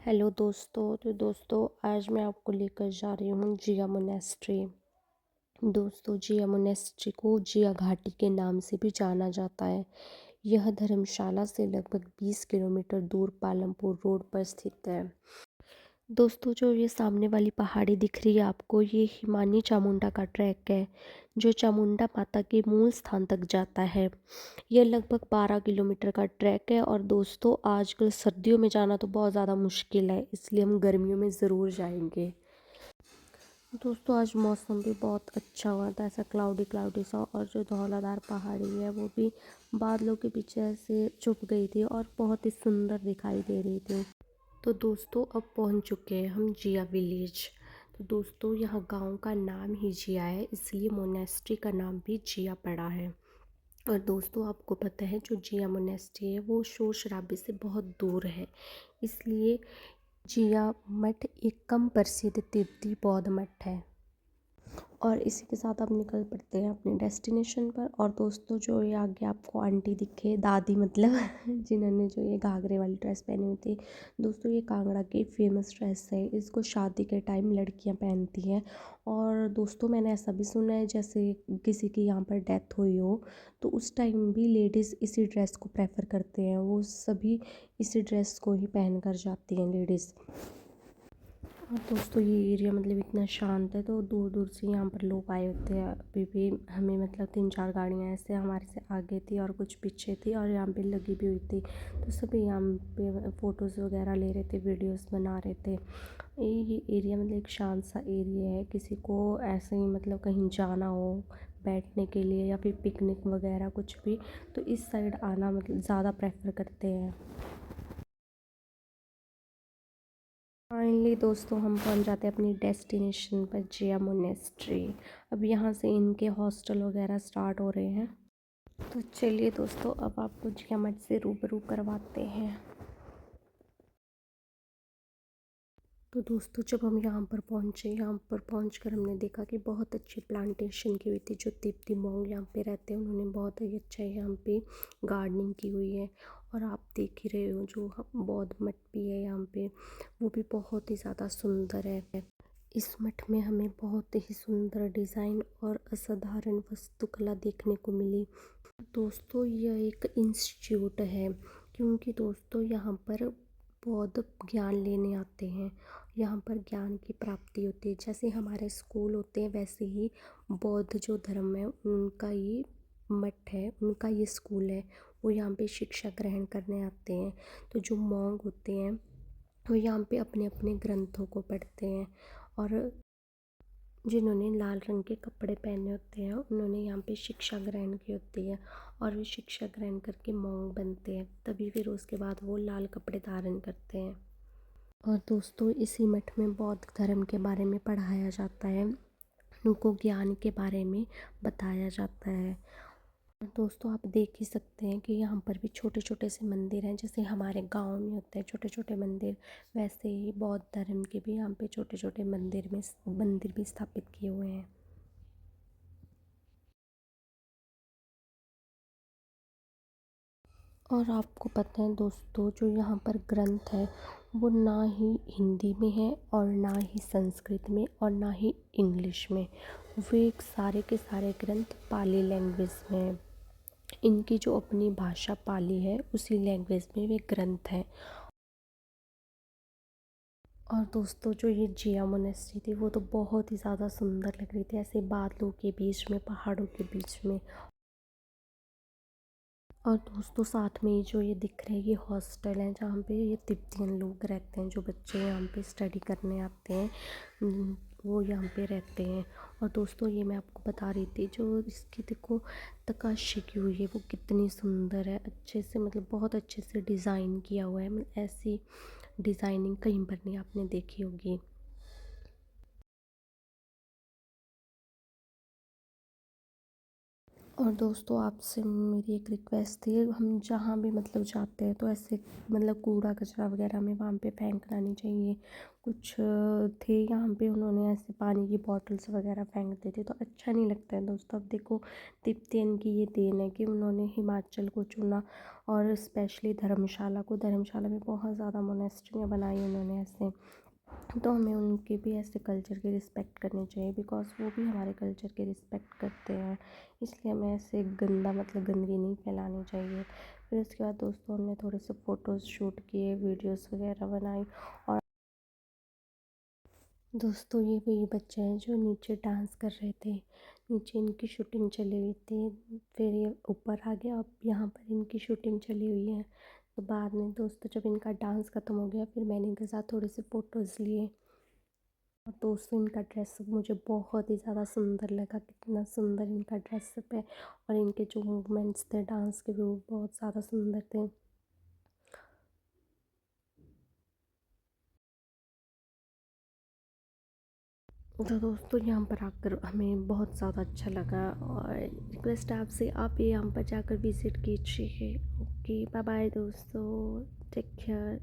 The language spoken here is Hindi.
हेलो दोस्तों। आज मैं आपको लेकर जा रही हूँ जिया मोनेस्ट्री। दोस्तों, जिया मोनेस्ट्री को जिया घाटी के नाम से भी जाना जाता है। यह धर्मशाला से लगभग 20 किलोमीटर दूर पालमपुर रोड पर स्थित है। दोस्तों, जो ये सामने वाली पहाड़ी दिख रही है आपको, ये हिमानी चामुंडा का ट्रैक है जो चामुंडा माता के मूल स्थान तक जाता है। यह लगभग 12 किलोमीटर का ट्रैक है और दोस्तों, आजकल सर्दियों में जाना तो बहुत ज़्यादा मुश्किल है, इसलिए हम गर्मियों में ज़रूर जाएंगे। दोस्तों, आज मौसम भी बहुत अच्छा हुआ था, ऐसा क्लाउडी क्लाउडी सा, और जो धौलाधार पहाड़ी है वो भी बादलों के पीछे ऐसे छुप गई थी और बहुत ही सुंदर दिखाई दे रही थी। तो दोस्तों, अब पहुंच चुके हैं हम जिया विलेज। तो दोस्तों, यहाँ गांव का नाम ही जिया है, इसलिए मोनेस्ट्री का नाम भी जिया पड़ा है। और दोस्तों, आपको पता है जो जिया मोनेस्ट्री है वो शोर शराबे से बहुत दूर है, इसलिए जिया मठ एक कम प्रसिद्ध तिब्बती बौद्ध मठ है। और इसी के साथ अब निकल पड़ते हैं अपने डेस्टिनेशन पर। और दोस्तों, जो ये आगे आपको आंटी दिखे, दादी मतलब जिन्होंने जो ये घाघरे वाली ड्रेस पहनी हुई थी, दोस्तों ये कांगड़ा की फेमस ड्रेस है। इसको शादी के टाइम लड़कियां पहनती हैं। और दोस्तों, मैंने ऐसा भी सुना है जैसे किसी की यहाँ पर डेथ हुई हो तो उस टाइम भी लेडीज़ इसी ड्रेस को प्रेफर करते हैं, वो सभी इसी ड्रेस को ही पहन कर जाती हैं लेडीज़। और दोस्तों, ये एरिया मतलब इतना शांत है, तो दूर दूर से यहाँ पर लोग आए होते हैं। अभी भी हमें मतलब 3-4 गाड़ियाँ ऐसे हमारे से आगे थी और कुछ पीछे थी और यहाँ पे लगी भी हुई थी, तो सभी यहाँ पे फ़ोटोज़ वगैरह ले रहे थे, वीडियोस बना रहे थे। ये एरिया मतलब एक शांत सा एरिया है, किसी को ऐसे ही मतलब कहीं जाना हो बैठने के लिए या फिर पिकनिक वगैरह कुछ भी, तो इस साइड आना मतलब ज़्यादा प्रेफर करते हैं। फाइनली दोस्तों, हम पहुंच जाते हैं अपनी डेस्टिनेशन पर, जिया मोनेस्ट्री। अब यहाँ से इनके हॉस्टल वगैरह स्टार्ट हो रहे हैं, तो चलिए दोस्तों, अब आपको जिया मठ से रूबरू करवाते हैं। तो दोस्तों, जब हम यहाँ पर पहुँचे, यहाँ पर पहुँचकर हमने देखा कि बहुत अच्छी प्लांटेशन की हुई थी। जो तिब्बती मोंग यहाँ पे रहते हैं उन्होंने बहुत ही अच्छा यहाँ पे गार्डनिंग की हुई है। और आप देख ही रहे हो जो बौद्ध मठ भी है यहाँ पे, वो भी बहुत ही ज़्यादा सुंदर है। इस मठ में हमें बहुत ही सुंदर डिज़ाइन और असाधारण वास्तुकला देखने को मिली। दोस्तों, यह एक इंस्टीट्यूट है, क्योंकि दोस्तों यहाँ पर बौद्ध ज्ञान लेने आते हैं। यहाँ पर ज्ञान की प्राप्ति होती है, जैसे हमारे स्कूल होते हैं वैसे ही बौद्ध जो धर्म है उनका ये मठ है, उनका ये स्कूल है। वो यहाँ पे शिक्षा ग्रहण करने आते हैं। तो जो मॉन्ग होते हैं वो यहाँ पे अपने अपने ग्रंथों को पढ़ते हैं। और जिन्होंने लाल रंग के कपड़े पहने होते हैं उन्होंने यहाँ पे शिक्षा ग्रहण की होती है, और वे शिक्षा ग्रहण करके मॉन्ग बनते हैं, तभी फिर उसके बाद वो लाल कपड़े धारण करते हैं। और दोस्तों, इसी मठ में बौद्ध धर्म के बारे में पढ़ाया जाता है, उनको ज्ञान के बारे में बताया जाता है। और दोस्तों, आप देख ही सकते हैं कि यहाँ पर भी छोटे छोटे से मंदिर हैं, जैसे हमारे गांव में होते हैं छोटे छोटे मंदिर, वैसे ही बौद्ध धर्म के भी यहाँ पे छोटे छोटे मंदिर भी स्थापित किए हुए हैं। और आपको पता है दोस्तों, जो यहाँ पर ग्रंथ है वो ना ही हिंदी में है और ना ही संस्कृत में और ना ही इंग्लिश में, वे सारे के सारे ग्रंथ पाली लैंग्वेज में हैं। इनकी जो अपनी भाषा पाली है उसी लैंग्वेज में वे ग्रंथ हैं। और दोस्तों, जो ये जिया मोनेस्ट्री थी वो तो बहुत ही ज़्यादा सुंदर लग रही थी, ऐसे बादलों के बीच में, पहाड़ों के बीच में। और दोस्तों, साथ में ही जो ये दिख रहे हैं ये हॉस्टल है जहाँ पे ये तिब्बतियन लोग रहते हैं, जो बच्चे यहाँ पे स्टडी करने आते हैं, वो यहाँ पे रहते हैं। और दोस्तों, ये मैं आपको बता रही थी, जो इसकी देखो नक्काशी की हुई है वो कितनी सुंदर है, अच्छे से मतलब बहुत अच्छे से डिज़ाइन किया हुआ है, मतलब ऐसी डिज़ाइनिंग कहीं पर नहीं आपने देखी होगी। और दोस्तों आपसे मेरी एक रिक्वेस्ट थी, हम जहाँ भी मतलब जाते हैं तो ऐसे मतलब कूड़ा कचरा वगैरह में वहाँ पे फेंकना नहीं चाहिए। कुछ थे यहाँ पे, उन्होंने ऐसे पानी की बॉटल्स वगैरह फेंक देते तो अच्छा नहीं लगता है दोस्तों। अब देखो दीप्ति की ये देन है कि उन्होंने हिमाचल को चुना, और स्पेशली धर्मशाला में बहुत ज़्यादा मोनेस्ट्रियाँ बनाई उन्होंने ऐसे। तो हमें उनके भी ऐसे कल्चर की रिस्पेक्ट करनी चाहिए, बिकॉज़ वो भी हमारे कल्चर की रिस्पेक्ट करते हैं। इसलिए हमें ऐसे गंदगी नहीं फैलानी चाहिए। फिर उसके बाद दोस्तों हमने थोड़े से फ़ोटोज़ शूट किए, वीडियोस वगैरह बनाई। और दोस्तों ये वही बच्चे हैं जो नीचे डांस कर रहे थे, नीचे इनकी शूटिंग चली हुई थी। फिर ये ऊपर आ गया, अब यहाँ पर इनकी शूटिंग चली हुई है। तो बाद में दोस्तों जब इनका डांस ख़त्म हो गया, फिर मैंने इनके साथ थोड़े से फ़ोटोज़ लिए। और दोस्तों इनका ड्रेसअप मुझे बहुत ही ज़्यादा सुंदर लगा, कितना सुंदर इनका ड्रेसअप है। और इनके जो मूवमेंट्स थे डांस के, वो बहुत ज़्यादा सुंदर थे। तो दोस्तों यहाँ पर आकर हमें बहुत ज़्यादा अच्छा लगा, और रिक्वेस्ट है आपसे, आप ये यहाँ पर जाकर विज़िट कीजिए। ओके, बाय बाय दोस्तों, टेक केयर।